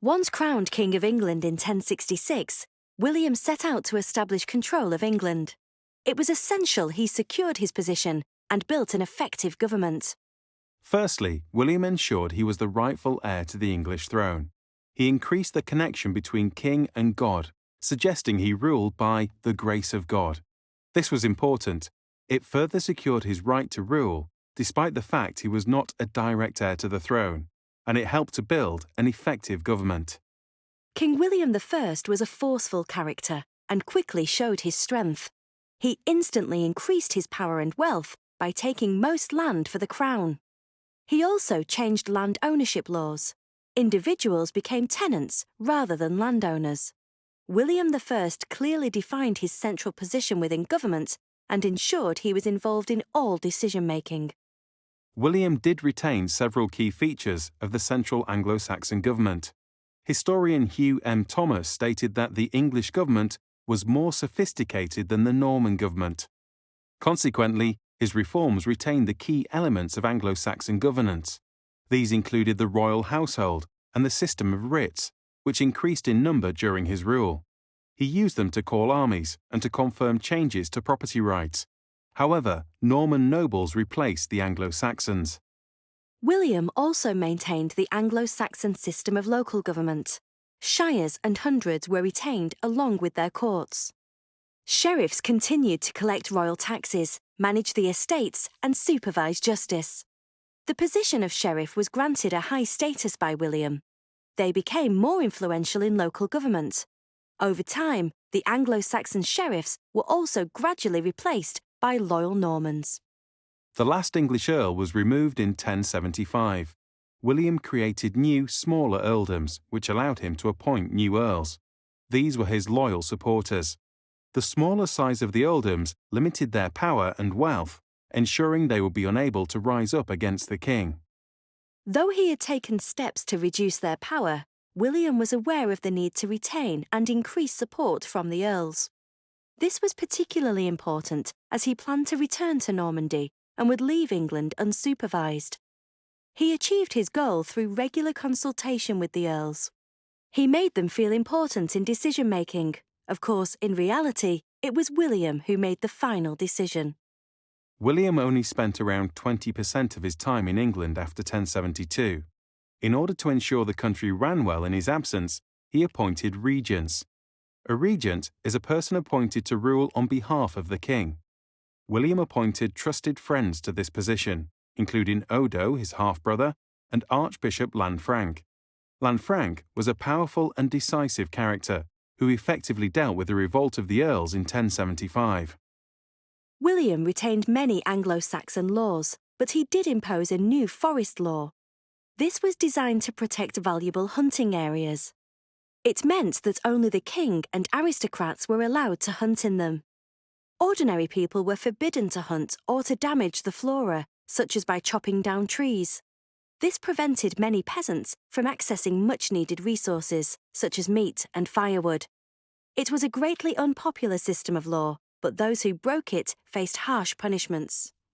Once crowned King of England in 1066, William set out to establish control of England. It was essential he secured his position and built an effective government. Firstly, William ensured he was the rightful heir to the English throne. He increased the connection between king and God, suggesting he ruled by the grace of God. This was important. It further secured his right to rule, despite the fact he was not a direct heir to the throne, and it helped to build an effective government. King William I was a forceful character and quickly showed his strength. He instantly increased his power and wealth by taking most land for the crown. He also changed land ownership laws. Individuals became tenants rather than landowners. William I clearly defined his central position within government and ensured he was involved in all decision-making. William did retain several key features of the central Anglo-Saxon government. Historian Hugh M. Thomas stated that the English government was more sophisticated than the Norman government. Consequently, his reforms retained the key elements of Anglo-Saxon governance. These included the royal household and the system of writs, which increased in number during his rule. He used them to call armies and to confirm changes to property rights. However, Norman nobles replaced the Anglo-Saxons. William also maintained the Anglo-Saxon system of local government. Shires and hundreds were retained along with their courts. Sheriffs continued to collect royal taxes, manage the estates, and supervise justice. The position of sheriff was granted a high status by William. They became more influential in local government. Over time, the Anglo-Saxon sheriffs were also gradually replaced by loyal Normans. The last English earl was removed in 1075. William created new, smaller earldoms, which allowed him to appoint new earls. These were his loyal supporters. The smaller size of the earldoms limited their power and wealth, ensuring they would be unable to rise up against the king. Though he had taken steps to reduce their power, William was aware of the need to retain and increase support from the earls. This was particularly important as he planned to return to Normandy and would leave England unsupervised. He achieved his goal through regular consultation with the earls. He made them feel important in decision-making. Of course, in reality, it was William who made the final decision. William only spent around 20% of his time in England after 1072. In order to ensure the country ran well in his absence, he appointed regents. A regent is a person appointed to rule on behalf of the king. William appointed trusted friends to this position, including Odo, his half-brother, and Archbishop Lanfranc. Lanfranc was a powerful and decisive character who effectively dealt with the revolt of the earls in 1075. William retained many Anglo-Saxon laws, but he did impose a new forest law. This was designed to protect valuable hunting areas. It meant that only the king and aristocrats were allowed to hunt in them. Ordinary people were forbidden to hunt or to damage the flora, such as by chopping down trees. This prevented many peasants from accessing much-needed resources, such as meat and firewood. It was a greatly unpopular system of law, but those who broke it faced harsh punishments.